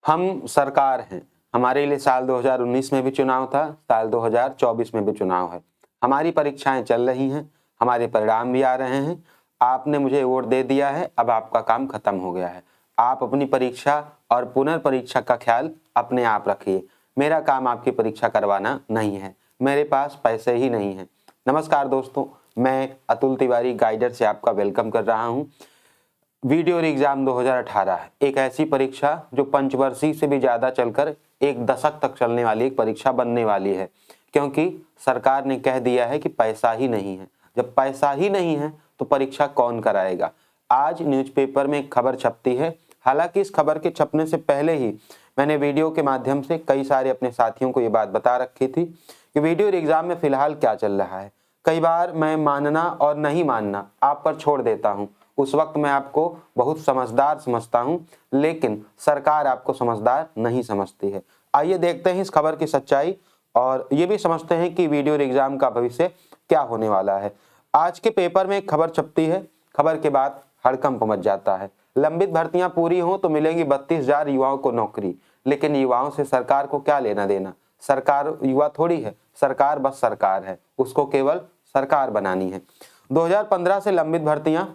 हम सरकार हैं। हमारे लिए साल 2019 में भी चुनाव था, साल 2024 में भी चुनाव है। हमारी परीक्षाएं चल रही हैं, हमारे परिणाम भी आ रहे हैं। आपने मुझे वोट दे दिया है, अब आपका काम खत्म हो गया है। आप अपनी परीक्षा और पुनर्परीक्षा का ख्याल अपने आप रखिए। मेरा काम आपकी परीक्षा करवाना नहीं है, मेरे पास पैसे ही नहीं हैं। नमस्कार दोस्तों, मैं अतुल तिवारी गाइडर से आपका वेलकम कर रहा हूं। वीडियो एग्जाम 2018 एक ऐसी परीक्षा जो पंचवर्षीय से भी ज़्यादा चलकर एक दशक तक चलने वाली एक परीक्षा बनने वाली है, क्योंकि सरकार ने कह दिया है कि पैसा ही नहीं है। जब पैसा ही नहीं है तो परीक्षा कौन कराएगा। आज न्यूज़पेपर में एक खबर छपती है। हालांकि इस खबर के छपने से पहले ही मैंने वीडियो के माध्यम से कई सारे अपने साथियों को ये बात बता रखी थी कि वीडियो एग्जाम में फिलहाल क्या चल रहा है। कई बार मैं मानना और नहीं मानना आप पर छोड़ देता हूँ। उस वक्त मैं आपको बहुत समझदार समझता हूं, लेकिन सरकार आपको समझदार नहीं समझती है। आइए देखते हैं इस खबर की सच्चाई और ये भी समझते हैं कि वीडियो एग्जाम का भविष्य क्या होने वाला है। आज के पेपर में एक खबर छपती है। खबर के बाद हड़कंप मच जाता है। लंबित भर्तियां पूरी हों तो मिलेंगी 32,000 युवाओं को नौकरी, लेकिन युवाओं से सरकार को क्या लेना देना। सरकार युवा थोड़ी है, सरकार बस सरकार है, उसको केवल सरकार बनानी है। 2015 से लंबित भर्तियां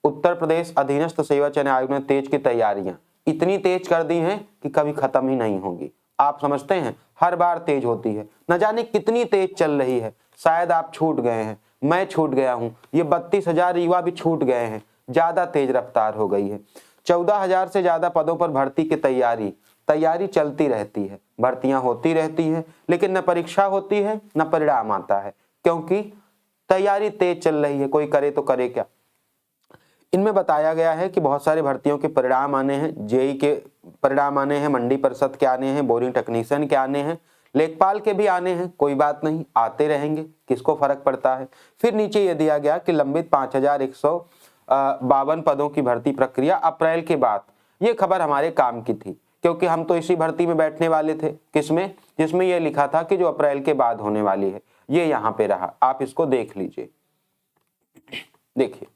उत्तर प्रदेश अधीनस्थ सेवा चयन आयोग ने तेज की तैयारियां इतनी तेज कर दी हैं कि कभी खत्म ही नहीं होगी। आप समझते हैं हर बार तेज होती है, न जाने कितनी तेज चल रही है। शायद आप छूट गए हैं, मैं छूट गया हूं, ये 32,000 युवा भी छूट गए हैं। ज्यादा तेज रफ्तार हो गई है। 14,000 से ज्यादा पदों पर भर्ती की तैयारी चलती रहती है। भर्तियां होती रहती हैं, लेकिन न परीक्षा होती है न परिणाम आता है, क्योंकि तैयारी तेज चल रही है। कोई करे तो करे क्या। इनमें बताया गया है कि बहुत सारे भर्तियों के परिणाम आने हैं, जेई के परिणाम आने हैं, मंडी परिषद के आने हैं, बोरिंग टेक्नीशियन के आने हैं, लेखपाल के भी आने हैं। कोई बात नहीं, आते रहेंगे, किसको फर्क पड़ता है। फिर नीचे ये दिया गया कि लंबित 5,152 पदों की भर्ती प्रक्रिया अप्रैल के बाद। ये खबर हमारे काम की थी, क्योंकि हम तो इसी भर्ती में बैठने वाले थे। किसमें? जिसमें यह लिखा था कि जो अप्रैल के बाद होने वाली है। ये यहाँ पे रहा, आप इसको देख लीजिए। देखिए,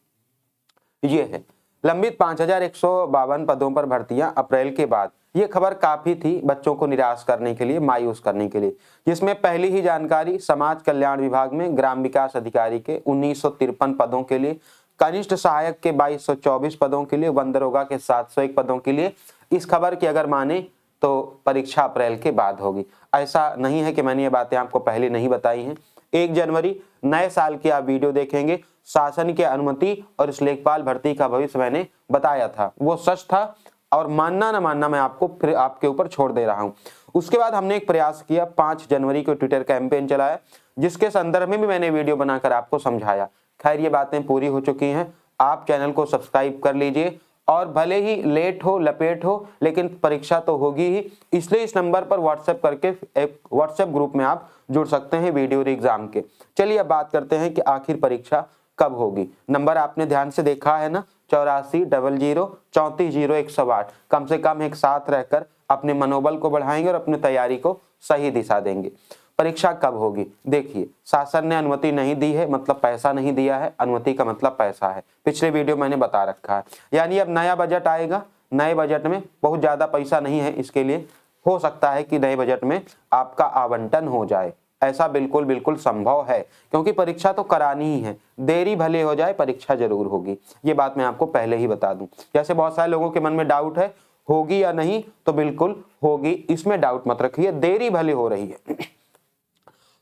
ये है लंबित 5,152 पदों पर भर्तियां अप्रैल के बाद। ये खबर काफी थी बच्चों को निराश करने के लिए, मायूस करने के लिए। जिसमें पहली ही जानकारी समाज कल्याण विभाग में ग्राम विकास अधिकारी के 1953 पदों के लिए, कनिष्ठ सहायक के 2224 पदों के लिए, वन दरोगा के 701 पदों के लिए। इस खबर की अगर माने तो परीक्षा अप्रैल के बाद होगी। ऐसा नहीं है कि मैंने ये बातें आपको पहले नहीं बताई हैं। 1 जनवरी नए साल की आप वीडियो देखेंगे, शासन की अनुमति और इस लेखपाल भर्ती का भविष्य मैंने बताया था, वो सच था। और मानना ना मानना मैं आपको फिर आपके ऊपर छोड़ दे रहा हूं। उसके बाद हमने एक प्रयास किया, 5 जनवरी को ट्विटर कैंपेन चलाया, जिसके संदर्भ में भी मैंने वीडियो बनाकर आपको समझाया। खैर, ये बातें पूरी हो चुकी हैं। आप चैनल को सब्सक्राइब कर लीजिए, और भले ही लेट हो लपेट हो, लेकिन परीक्षा तो होगी ही। इसलिए इस नंबर पर व्हाट्सएप करके एक व्हाट्सएप ग्रुप में आप जुड़ सकते हैं वीडियो एग्जाम के। चलिए अब बात करते हैं कि आखिर परीक्षा कब होगी। नंबर आपने ध्यान से देखा है ना, 8400 340108। कम से कम एक साथ रहकर अपने मनोबल को बढ़ाएंगे और अपनी तैयारी को सही दिशा देंगे। परीक्षा कब होगी? देखिए, शासन ने अनुमति नहीं दी है, मतलब पैसा नहीं दिया है। अनुमति का मतलब पैसा है, पिछले वीडियो मैंने बता रखा है। यानी अब नया बजट आएगा, नए बजट में बहुत ज्यादा पैसा नहीं है। इसके लिए हो सकता है कि नए बजट में आपका आवंटन हो जाए। ऐसा बिल्कुल बिल्कुल संभव है, क्योंकि परीक्षा तो करानी ही है। देरी भले हो जाए, परीक्षा जरूर होगी। ये बात मैं आपको पहले ही बता दूं। जैसे बहुत सारे लोगों के मन में डाउट है, होगी या नहीं, तो बिल्कुल होगी, इसमें डाउट मत रखिए। देरी भले हो रही है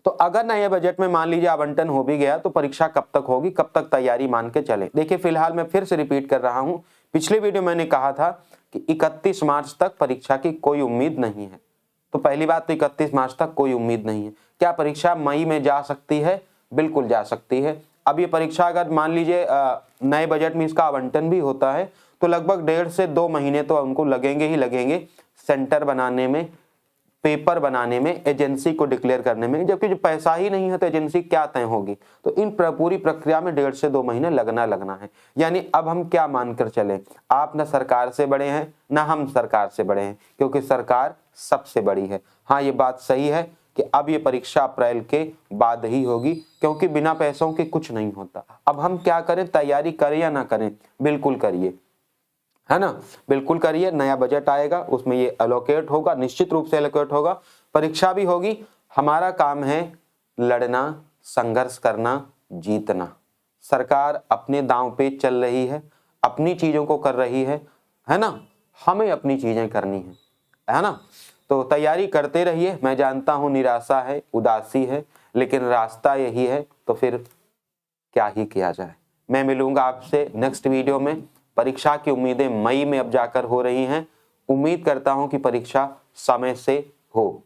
तो अगर नए बजट में मान लीजिए आवंटन हो भी गया, तो परीक्षा कब तक होगी, कब तक तैयारी मान के चले। देखिए, फिलहाल मैं फिर से रिपीट कर रहा हूं, पिछले वीडियो मैंने कहा था कि 31 मार्च तक परीक्षा की कोई उम्मीद नहीं है। तो पहली बात तो 31 मार्च तक कोई उम्मीद नहीं है। क्या परीक्षा मई में जा सकती है? बिल्कुल जा सकती है। अब ये परीक्षा अगर मान लीजिए नए बजट में इसका आवंटन भी होता है, तो लगभग 1.5 से 2 महीने तो उनको लगेंगे ही लगेंगे, सेंटर बनाने में, पेपर बनाने में, एजेंसी को डिक्लेयर करने में। जबकि जो पैसा ही नहीं है तो एजेंसी क्या तय होगी। तो इन पूरी प्रक्रिया में 1.5 से 2 महीने लगना है। यानी अब हम क्या मानकर चले, आप न सरकार से बड़े हैं न हम सरकार से बड़े हैं, क्योंकि सरकार सबसे बड़ी है। हाँ, ये बात सही है कि अब ये परीक्षा अप्रैल के बाद ही होगी, क्योंकि बिना पैसों के कुछ नहीं होता। अब हम क्या करें, तैयारी करें या ना करें? बिल्कुल करिए। है ना। बिल्कुल करिए, नया बजट आएगा उसमें ये एलोकेट होगा, निश्चित रूप से एलोकेट होगा। परीक्षा भी होगी, हमारा काम है लड़ना, संघर्ष करना, जीतना। सरकार अपने दांव पे चल रही है, अपनी चीजों को कर रही है ना। हमें अपनी चीजें करनी है ना। तो तैयारी करते रहिए। मैं जानता हूं निराशा है, उदासी है, लेकिन रास्ता यही है, तो फिर क्या ही किया जाए। मैं मिलूंगा आपसे नेक्स्ट वीडियो में। परीक्षा की उम्मीदें मई में अब जाकर हो रही हैं। उम्मीद करता हूं कि परीक्षा समय से हो।